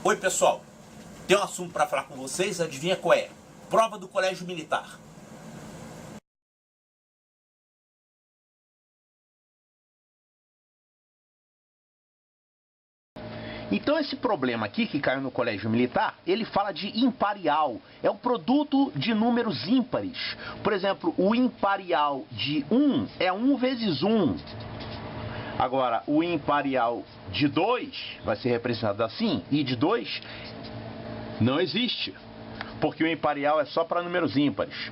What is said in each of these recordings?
Oi pessoal, tem um assunto para falar com vocês, adivinha qual é? Prova do Colégio Militar. Então esse problema aqui que caiu no Colégio Militar, ele fala de imparial, é o produto de números ímpares. Por exemplo, o imparial de 1 é 1 vezes 1. Agora, o imparial de 2 vai ser representado assim, e de 2 não existe, porque o imparial é só para números ímpares.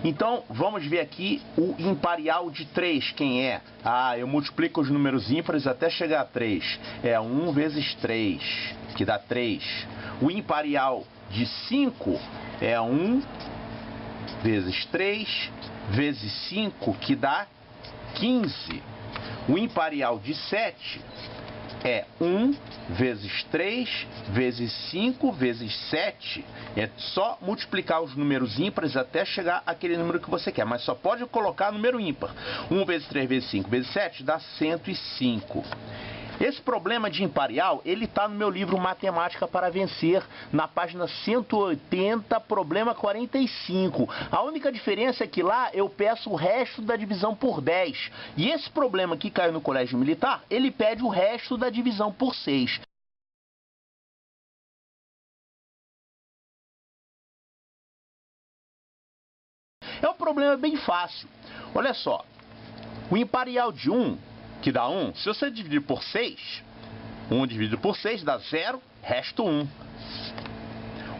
Então, vamos ver aqui o imparial de 3, quem é? Eu multiplico os números ímpares até chegar a 3. É 1 vezes 3, que dá 3. O imparial de 5 é 1 vezes 3 vezes 5, que dá 15. O imparial de 7 é 1 vezes 3 vezes 5 vezes 7. É só multiplicar os números ímpares até chegar àquele número que você quer. Mas só pode colocar número ímpar. 1 vezes 3 vezes 5 vezes 7 dá 105. Esse problema de imparial, ele está no meu livro Matemática para Vencer, na página 180, problema 45. A única diferença é que lá eu peço o resto da divisão por 10. E esse problema que caiu no Colégio Militar, ele pede o resto da divisão por 6. É um problema bem fácil. Olha só, o imparial de 1, que dá 1, se você dividir por 6, 1 dividido por 6 dá 0, resto 1.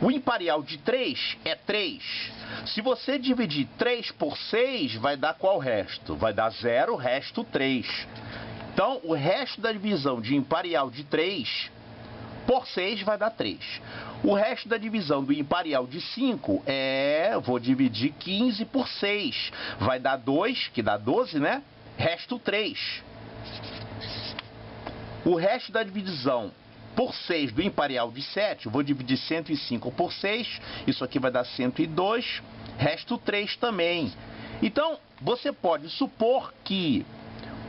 O imparial de 3 é 3. Se você dividir 3 por 6, vai dar qual resto? Vai dar 0, resto 3. Então, o resto da divisão de imparial de 3 por 6 vai dar 3. O resto da divisão do imparial de 5 vou dividir 15 por 6. Vai dar 2, que dá 12, né? Resto 3. O resto da divisão por 6 do imparial de 7, vou dividir 105 por 6, isso aqui vai dar 102, resto 3 também. Então, você pode supor que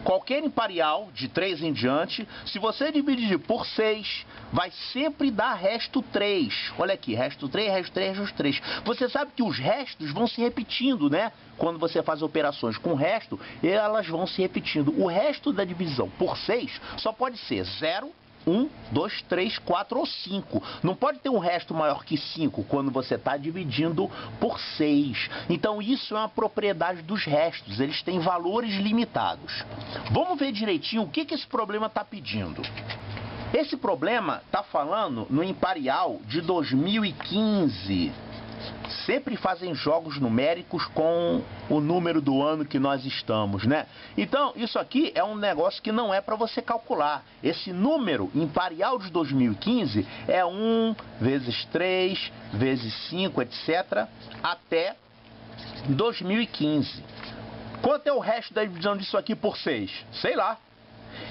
qualquer imparial de 3 em diante, se você dividir por 6, vai sempre dar resto 3. Olha aqui, resto 3, resto 3, resto 3. Você sabe que os restos vão se repetindo, né? Quando você faz operações com resto, elas vão se repetindo. O resto da divisão por 6 só pode ser 0, 1, 2, 3, 4 ou 5. Não pode ter um resto maior que 5 quando você está dividindo por 6. Então isso é uma propriedade dos restos, eles têm valores limitados. Vamos ver direitinho o que esse problema está pedindo. Esse problema está falando no imparial de 2015. Sempre fazem jogos numéricos com o número do ano que nós estamos, né? Então, isso aqui é um negócio que não é para você calcular. Esse número imparial de 2015 é 1 vezes 3 vezes 5, etc., até 2015. Quanto é o resto da divisão disso aqui por 6? Sei lá.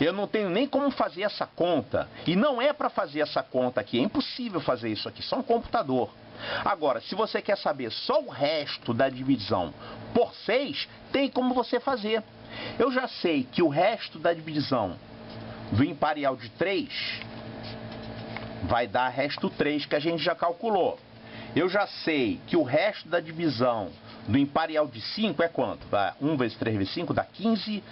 Eu não tenho nem como fazer essa conta. E não é para fazer essa conta aqui. É impossível fazer isso aqui. Só um computador. Agora, se você quer saber só o resto da divisão por 6, tem como você fazer. Eu já sei que o resto da divisão do imparial de 3 vai dar resto 3, que a gente já calculou. Eu já sei que o resto da divisão do imparial de 5 é quanto? 1 vezes 3 vezes 5 dá 15.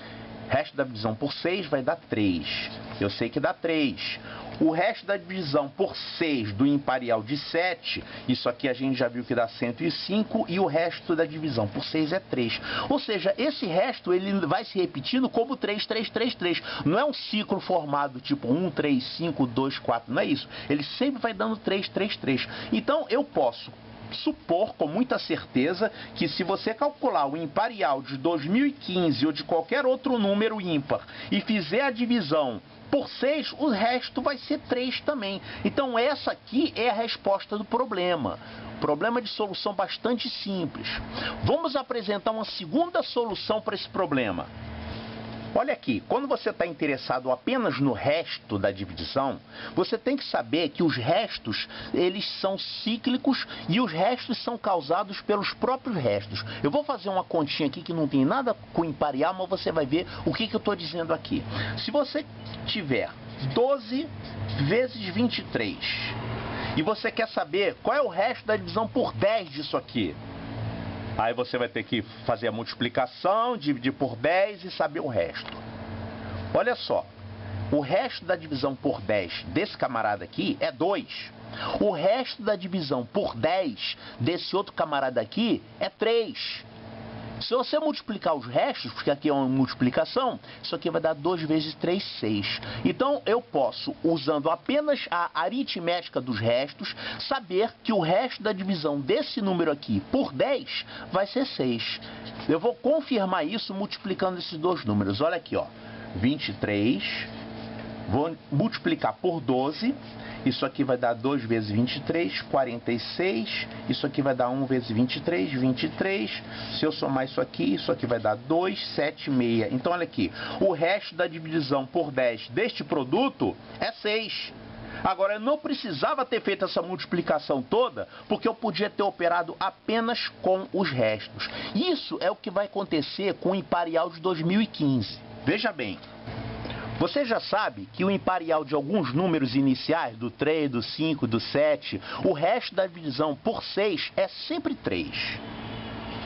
Resto da divisão por 6 vai dar 3. Eu sei que dá 3. O resto da divisão por 6 do imparial de 7, isso aqui a gente já viu que dá 105, e o resto da divisão por 6 é 3. Ou seja, esse resto ele vai se repetindo como 3, 3, 3, 3. Não é um ciclo formado tipo 1, 3, 5, 2, 4, não é isso. Ele sempre vai dando 3, 3, 3. Então eu posso supor com muita certeza que se você calcular o imparial de 2015 ou de qualquer outro número ímpar e fizer a divisão por 6, o resto vai ser 3 também. Então essa aqui é a resposta do problema. Problema de solução bastante simples. Vamos apresentar uma segunda solução para esse problema. Olha aqui, quando você está interessado apenas no resto da divisão, você tem que saber que os restos, eles são cíclicos e os restos são causados pelos próprios restos. Eu vou fazer uma continha aqui que não tem nada com imparial, mas você vai ver o que eu estou dizendo aqui. Se você tiver 12 vezes 23 e você quer saber qual é o resto da divisão por 10 disso aqui, aí você vai ter que fazer a multiplicação, dividir por 10 e saber o resto. Olha só, o resto da divisão por 10 desse camarada aqui é 2. O resto da divisão por 10 desse outro camarada aqui é 3. Se você multiplicar os restos, porque aqui é uma multiplicação, isso aqui vai dar 2 vezes 3, 6. Então, eu posso, usando apenas a aritmética dos restos, saber que o resto da divisão desse número aqui por 10 vai ser 6. Eu vou confirmar isso multiplicando esses dois números. Olha aqui, ó, 23, vou multiplicar por 12. Isso aqui vai dar 2 vezes 23, 46. Isso aqui vai dar 1 vezes 23, 23. Se eu somar isso aqui vai dar 2, 7, 6. Então, olha aqui. O resto da divisão por 10 deste produto é 6. Agora, eu não precisava ter feito essa multiplicação toda, porque eu podia ter operado apenas com os restos. Isso é o que vai acontecer com o imparial de 2015. Veja bem. Você já sabe que o imparial de alguns números iniciais, do 3, do 5, do 7, o resto da divisão por 6 é sempre 3.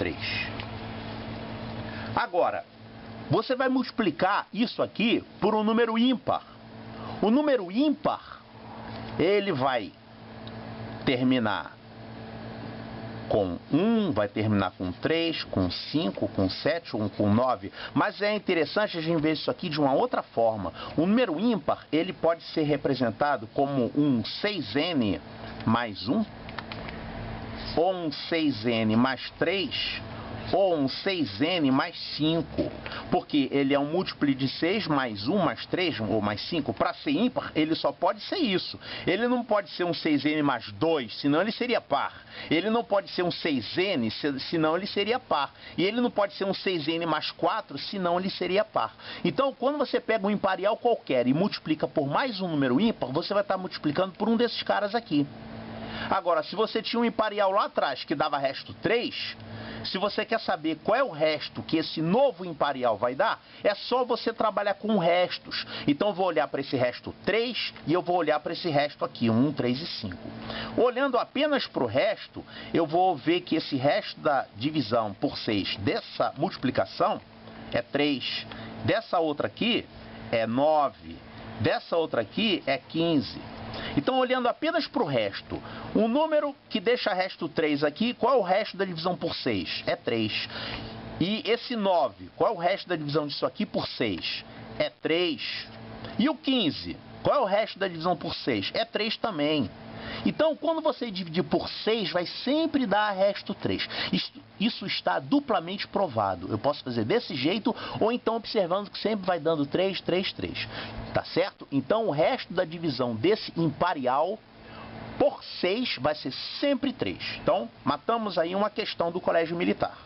3. Agora, você vai multiplicar isso aqui por um número ímpar. O número ímpar, ele vai terminar com 1, vai terminar com 3, com 5, com 7 ou com 9. Mas é interessante a gente ver isso aqui de uma outra forma. O número ímpar, ele pode ser representado como um 6n mais 1, ou um 6n mais 3, ou um 6n mais 5, porque ele é um múltiplo de 6 mais 1 mais 3 ou mais 5. Para ser ímpar, ele só pode ser isso. Ele não pode ser um 6n mais 2, senão ele seria par. Ele não pode ser um 6n, senão ele seria par. E ele não pode ser um 6n mais 4, senão ele seria par. Então, quando você pega um imparial qualquer e multiplica por mais um número ímpar, você vai estar multiplicando por um desses caras aqui. Agora, se você tinha um imparial lá atrás que dava resto 3, se você quer saber qual é o resto que esse novo imparial vai dar, é só você trabalhar com restos. Então eu vou olhar para esse resto 3 e eu vou olhar para esse resto aqui, 1, 3 e 5. Olhando apenas para o resto, eu vou ver que esse resto da divisão por 6 dessa multiplicação é 3. Dessa outra aqui é 9. Dessa outra aqui é 15. Então, olhando apenas para o resto, o número que deixa resto 3 aqui, qual é o resto da divisão por 6? É 3. E esse 9, qual é o resto da divisão disso aqui por 6? É 3. E o 15, qual é o resto da divisão por 6? É 3 também. Então, quando você dividir por 6, vai sempre dar resto 3. Isso está duplamente provado. Eu posso fazer desse jeito, ou então observando que sempre vai dando 3, 3, 3. Tá certo? Então, o resto da divisão desse imparial por 6 vai ser sempre 3. Então, matamos aí uma questão do Colégio Militar.